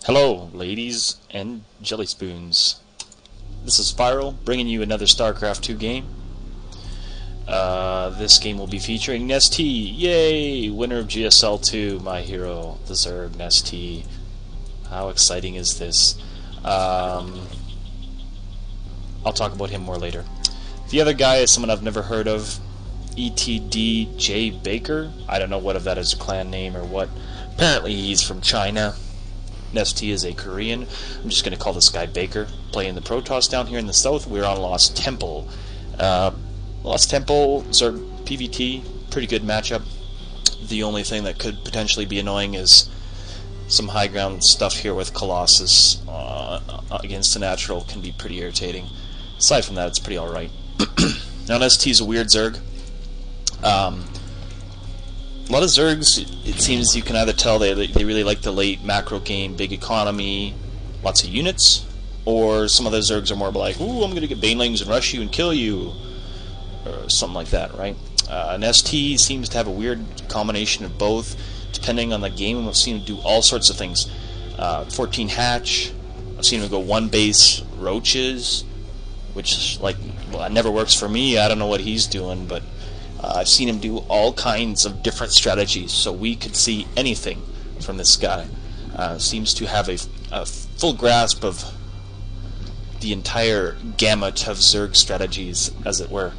Hello, ladies and jelly spoons. This is Spiral, bringing you another Starcraft 2 game. This game will be featuring Nestea. Yay! Winner of GSL 2, my hero, the Zerg Nestea. How exciting is this? I'll talk about him more later. The other guy is someone I've never heard of. Baker. I don't know what if that is a clan name or what. Apparently he's from China. Nestea is a Korean. I'm just going to call this guy Baker. Playing the Protoss down here in the south. We're on Lost Temple. Lost Temple, Zerg PvT, pretty good matchup. The only thing that could potentially be annoying is some high ground stuff here with Colossus against the natural can be pretty irritating. Aside from that, it's pretty alright. Now, Nestea's a weird Zerg. A lot of Zergs, it seems you can either tell they really like the late macro game, big economy, lots of units, or some other Zergs are more like, ooh, I'm going to get banelings and rush you and kill you, or something like that, right? Nestea seems to have a weird combination of both, depending on the game. I've seen him do all sorts of things. 14 hatch, I've seen him go one base roaches, which, like, well, that never works for me. I don't know what he's doing, but I've seen him do all kinds of different strategies, so we could see anything from this guy. Seems to have a full grasp of the entire gamut of Zerg strategies, as it were.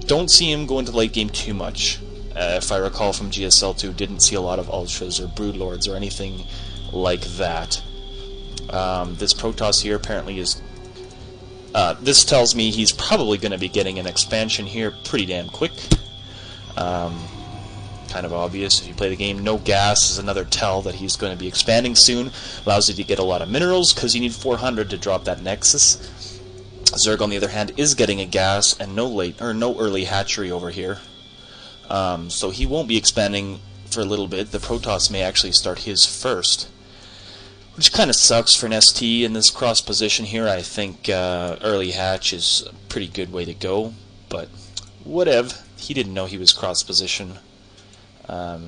Don't see him go into late game too much. If I recall from GSL2, didn't see a lot of Ultras or Broodlords or anything like that. This Protoss here apparently is... this tells me he's probably going to be getting an expansion here pretty damn quick. Kind of obvious if you play the game. No gas is another tell that he's going to be expanding soon. Allows you to get a lot of minerals because you need 400 to drop that Nexus. Zerg, on the other hand, is getting a gas and no early hatchery over here. So he won't be expanding for a little bit. The Protoss may actually start his first, which kind of sucks for Nestea in this cross position here. I think early hatch is a pretty good way to go, but whatever. He didn't know he was cross position. I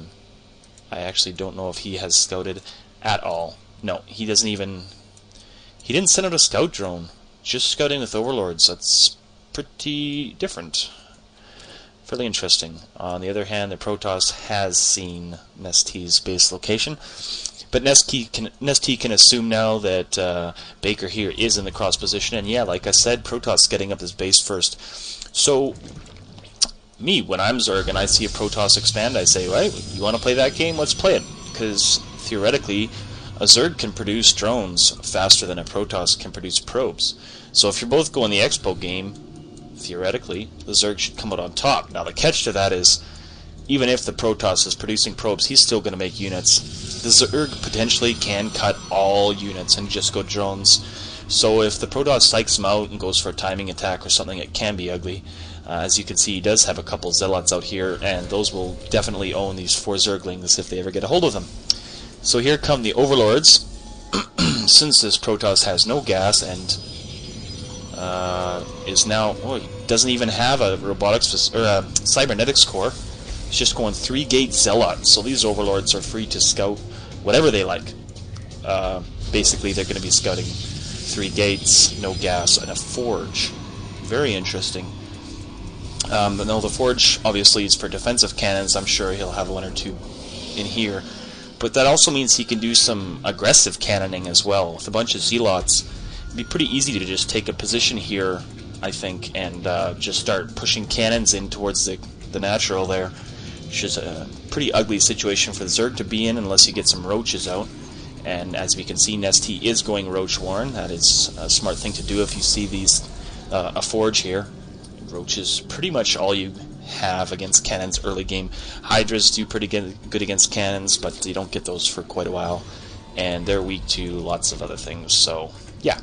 actually don't know if he has scouted at all. No, he doesn't even... He didn't send out a scout drone. Just scouting with overlords. That's pretty different. Fairly interesting. On the other hand, the Protoss has seen Nestea's base location. But Nestea can assume now that Baker here is in the cross position, and yeah, like I said, Protoss getting up his base first. So, me, when I'm Zerg and I see a Protoss expand, I say, right, you want to play that game? Let's play it. Because, theoretically, a Zerg can produce drones faster than a Protoss can produce probes. So if you're both going the Expo game, theoretically, the Zerg should come out on top. Now, the catch to that is, even if the Protoss is producing probes, he's still going to make units. The Zerg potentially can cut all units and just go drones. So if the Protoss psychs him out and goes for a timing attack or something, it can be ugly. As you can see, he does have a couple Zealots out here, and those will definitely own these 4 Zerglings if they ever get a hold of them. So here come the Overlords. Since this Protoss has no gas and is now... Oh, he doesn't even have a robotics or a cybernetics core. He's just going 3-gate Zealot, so these Overlords are free to scout whatever they like. Basically, they're going to be scouting 3 gates, no gas, and a forge. Very interesting. But no, the forge obviously is for defensive cannons. I'm sure he'll have 1 or 2 in here. But that also means he can do some aggressive cannoning as well. With a bunch of Zealots, it'd be pretty easy to just take a position here, I think, and just start pushing cannons in towards the natural there. Which is a pretty ugly situation for the Zerg to be in unless you get some roaches out. And as we can see, Nestea is going Roach Warren. That is a smart thing to do if you see these a forge here. Roaches, pretty much all you have against cannons early game. Hydras do pretty good against cannons, but you don't get those for quite a while. And they're weak to lots of other things, so yeah.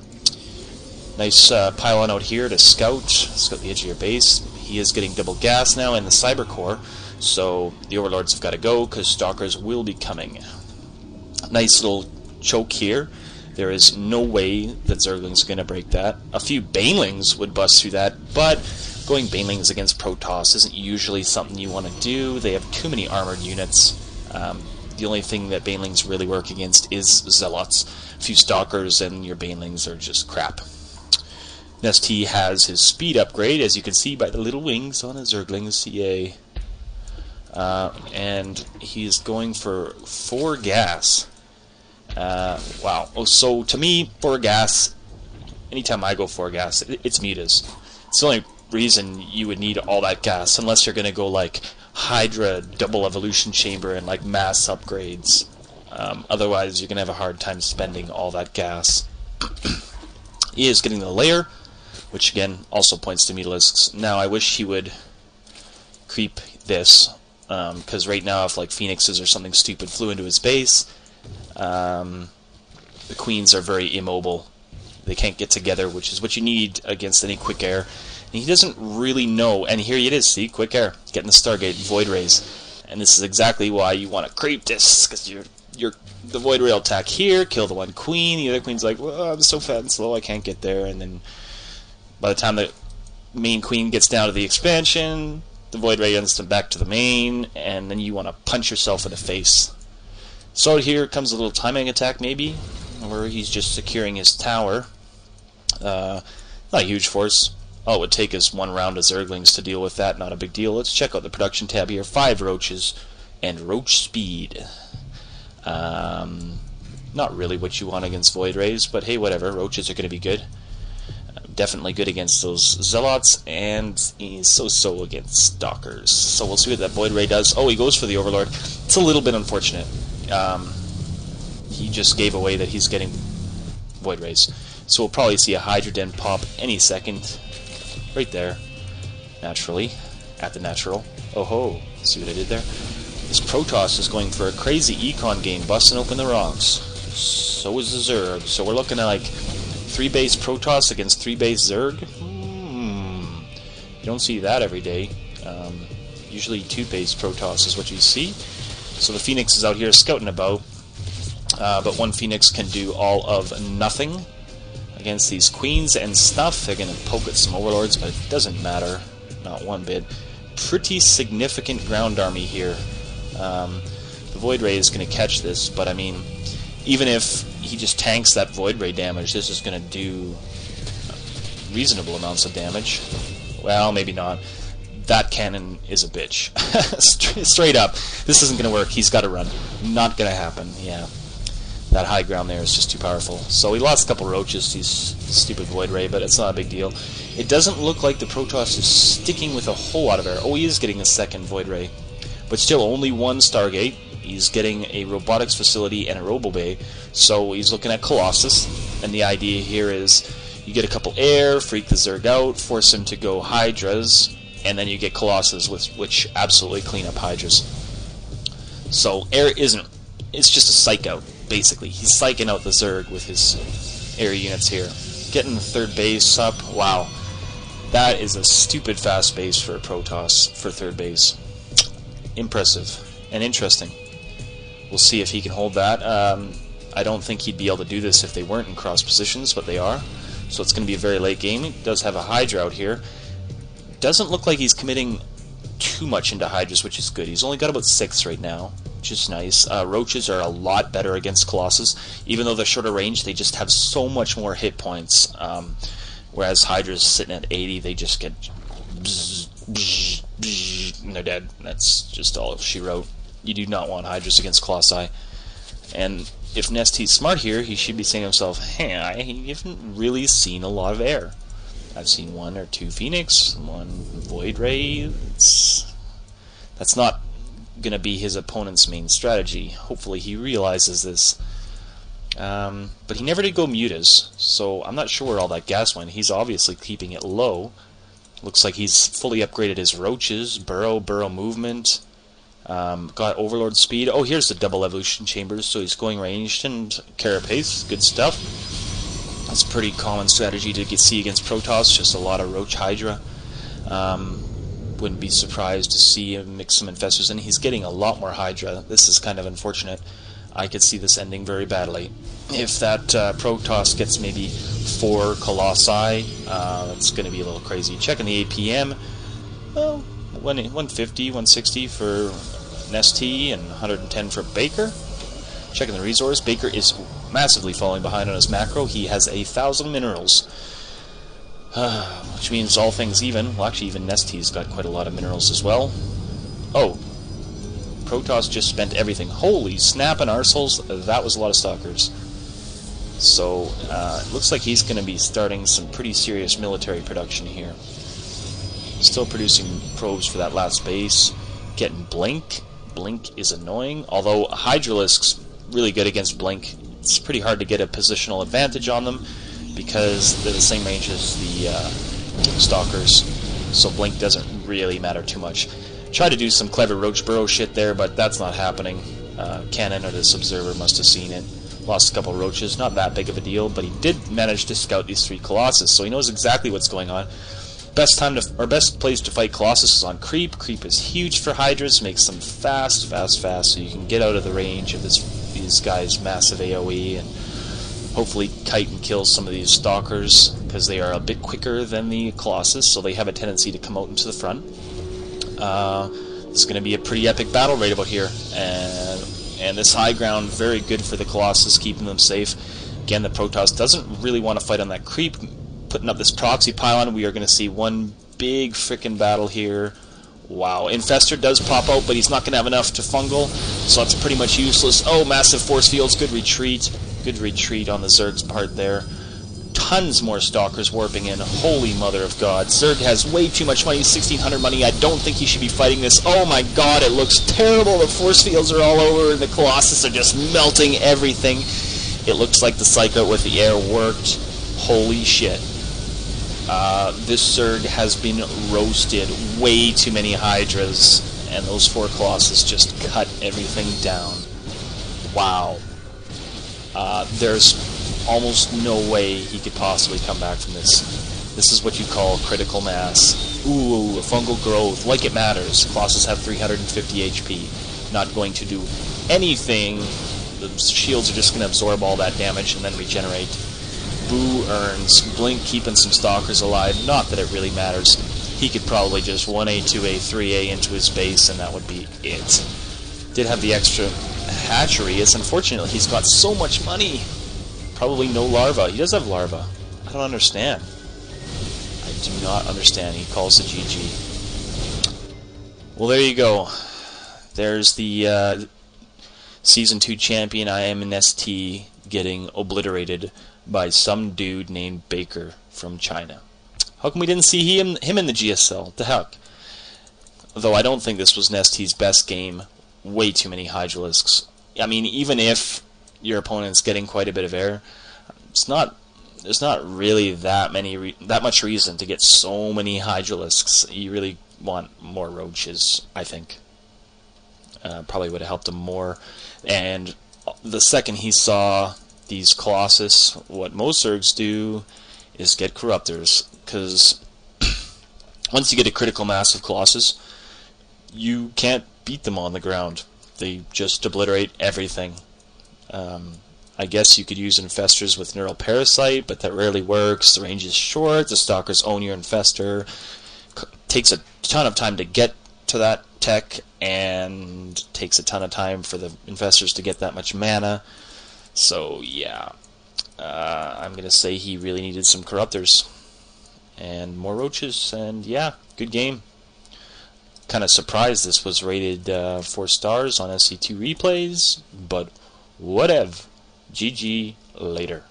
Nice pylon out here to scout the edge of your base. He is getting double gas now in the Cyber Core. So the Overlords have got to go because Stalkers will be coming. Nice little choke here. There is no way that Zerglings are going to break that. A few Banelings would bust through that, but going Banelings against Protoss isn't usually something you want to do. They have too many armored units. The only thing that Banelings really work against is Zealots. A few Stalkers and your Banelings are just crap. Nestea has his speed upgrade, as you can see by the little wings on his Zerglings, CA. And he's going for 4 gas. Wow. Oh, so to me, 4 gas, anytime I go 4 gas, it's mutas. It's the only reason you would need all that gas, unless you're going to go like Hydra, double evolution chamber, and like mass upgrades. Otherwise, you're going to have a hard time spending all that gas. He is getting the layer, which again also points to Mutalisks. Now I wish he would creep this, because right now if like Phoenixes or something stupid flew into his base, the Queens are very immobile. They can't get together, which is what you need against any quick air. And he doesn't really know, and here it is, see, quick air, getting the Stargate, Void Rays. And this is exactly why you want to creep this, because the Void Ray will attack here, kill the one Queen, the other Queen's like, well, I'm so fat and slow, I can't get there, and then by the time the main Queen gets down to the expansion, the Void Ray ends them back to the main, and then you want to punch yourself in the face. So here comes a little timing attack, maybe, where he's just securing his tower. Not a huge force. Oh, it would take us 1 round of Zerglings to deal with that, not a big deal. Let's check out the production tab here. 5 roaches and roach speed. Not really what you want against Void Rays, but hey, whatever. Roaches are going to be good. Definitely good against those Zealots, and he's so-so against Stalkers. So we'll see what that Void Ray does. Oh, he goes for the Overlord. It's a little bit unfortunate. He just gave away that he's getting Void Rays. So we'll probably see a Hydra Den pop any second. Right there. Naturally. At the natural. Oh ho. See what I did there? This Protoss is going for a crazy econ game, busting open the rocks. So is the Zerg. So we're looking at like 3 base Protoss against 3 base Zerg. You don't see that every day. Usually 2 base Protoss is what you see. So the Phoenix is out here scouting about, but one Phoenix can do all of nothing against these Queens and stuff. They're going to poke at some Overlords, but it doesn't matter, not one bit. Pretty significant ground army here. The Void Ray is going to catch this, but I mean, even if he just tanks that Void Ray damage, this is going to do reasonable amounts of damage. Well, maybe not. That cannon is a bitch. Straight up. This isn't going to work. He's got to run. Not going to happen. Yeah. That high ground there is just too powerful. So he lost a couple roaches to stupid Void Ray, but it's not a big deal. It doesn't look like the Protoss is sticking with a whole lot of air. Oh, he is getting a second Void Ray. But still, only 1 Stargate. He's getting a robotics facility and a Robo Bay. So he's looking at Colossus. And the idea here is you get a couple air, freak the Zerg out, force him to go Hydras, and then you get Colossus, which absolutely clean up Hydras. So air isn't... It's just a psych out, basically. He's psyching out the Zerg with his air units here. Getting the 3rd base up. Wow. That is a stupid fast base for a Protoss for 3rd base. Impressive. And interesting. We'll see if he can hold that. I don't think he'd be able to do this if they weren't in cross positions, but they are. So it's going to be a very late game. He does have a Hydra out here. Doesn't look like he's committing too much into Hydras, which is good. He's only got about 6 right now, which is nice. Roaches are a lot better against Colossus. Even though they're shorter range, they just have so much more hit points. Whereas Hydra's sitting at 80, they just get bzz, bzz, bzz, and they're dead. That's just all she wrote. You do not want Hydras against Colossi. And if Nestea's smart here, he should be saying to himself, hey, I haven't really seen a lot of air. I've seen 1 or 2 Phoenix, 1 Void Ray. That's not going to be his opponent's main strategy. Hopefully he realizes this. But he never did go mutas, so I'm not sure where all that gas went. He's obviously keeping it low. Looks like he's fully upgraded his roaches, burrow movement. Got Overlord speed. Oh, here's the double evolution chambers, so he's going ranged and carapace. Good stuff. That's a pretty common strategy to see against Protoss, just a lot of Roach Hydra. Wouldn't be surprised to see him mix some Infestors in. He's getting a lot more Hydra. This is kind of unfortunate. I could see this ending very badly. If that Protoss gets maybe 4 Colossi, that's going to be a little crazy. Checking the APM. Well, 150, 160 for Nestea and 110 for Baker. Checking the resource, Baker is massively falling behind on his macro. He has 1,000 minerals, which means all things even. Well, actually, even Nestea's got quite a lot of minerals as well. Oh, Protoss just spent everything. Holy snap and arseholes, that was a lot of stalkers. So, it looks like he's going to be starting some pretty serious military production here. Still producing probes for that last base. Getting Blink. Blink is annoying, although Hydralisk's really good against Blink. It's pretty hard to get a positional advantage on them because they're the same range as the stalkers, so Blink doesn't really matter too much. Try to do some clever Roach Burrow shit there, but that's not happening. Cannon or this observer must have seen it. Lost a couple roaches, not that big of a deal, but he did manage to scout these 3 Colossus, so he knows exactly what's going on. Best place to fight Colossus is on Creep. Creep is huge for Hydras, makes them fast, so you can get out of the range of these guys' massive AoE, and hopefully kite and kill some of these stalkers, because they are a bit quicker than the Colossus, so they have a tendency to come out into the front. It's going to be a pretty epic battle right about here, and this high ground, very good for the Colossus, keeping them safe. Again, the Protoss doesn't really want to fight on that Creep. Putting up this proxy pylon, we are going to see one big frickin' battle here. Wow, Infestor does pop out, but he's not going to have enough to fungal, so that's pretty much useless. Oh, massive force fields, good retreat. Good retreat on the Zerg's part there. Tons more Stalkers warping in, holy mother of God. Zerg has way too much money, 1,600 money, I don't think he should be fighting this. Oh my God, it looks terrible, the force fields are all over, and the Colossus are just melting everything. It looks like the Psycho with the air worked. Holy shit. This Zerg has been roasted. Way too many Hydras, and those 4 Colossus just cut everything down. Wow. There's almost no way he could possibly come back from this. This is what you call critical mass. Ooh, a fungal growth, like it matters. Colossus have 350 HP. Not going to do anything. The shields are just going to absorb all that damage and then regenerate. Boo earns. Blink keeping some Stalkers alive. Not that it really matters. He could probably just 1A, 2A, 3A into his base, and that would be it. Did have the extra hatchery. It's unfortunate he's got so much money. Probably no larva. He does have larva. I don't understand. I do not understand. He calls it GG. Well, there you go. There's the Season 2 champion. I am Nestea getting obliterated by some dude named Baker from China. How come we didn't see him in the GSL? The heck? Though I don't think this was Nestea's best game. Way too many Hydralisks. I mean, even if your opponent's getting quite a bit of air, there's not really that much reason to get so many Hydralisks. You really want more roaches, I think. Probably would have helped him more. And the second he saw these Colossus, what most Zergs do is get Corruptors, because once you get a critical mass of Colossus, you can't beat them on the ground. They just obliterate everything. I guess you could use Infestors with Neural Parasite, but that rarely works. The range is short, the Stalkers own your Infestor. Takes a ton of time to get to that tech, and takes a ton of time for the Infestors to get that much mana. So, yeah. I'm going to say he really needed some Corruptors. And more Roaches, and yeah, good game. Kind of surprised this was rated 4 stars on SC2 replays, but whatever. GG later.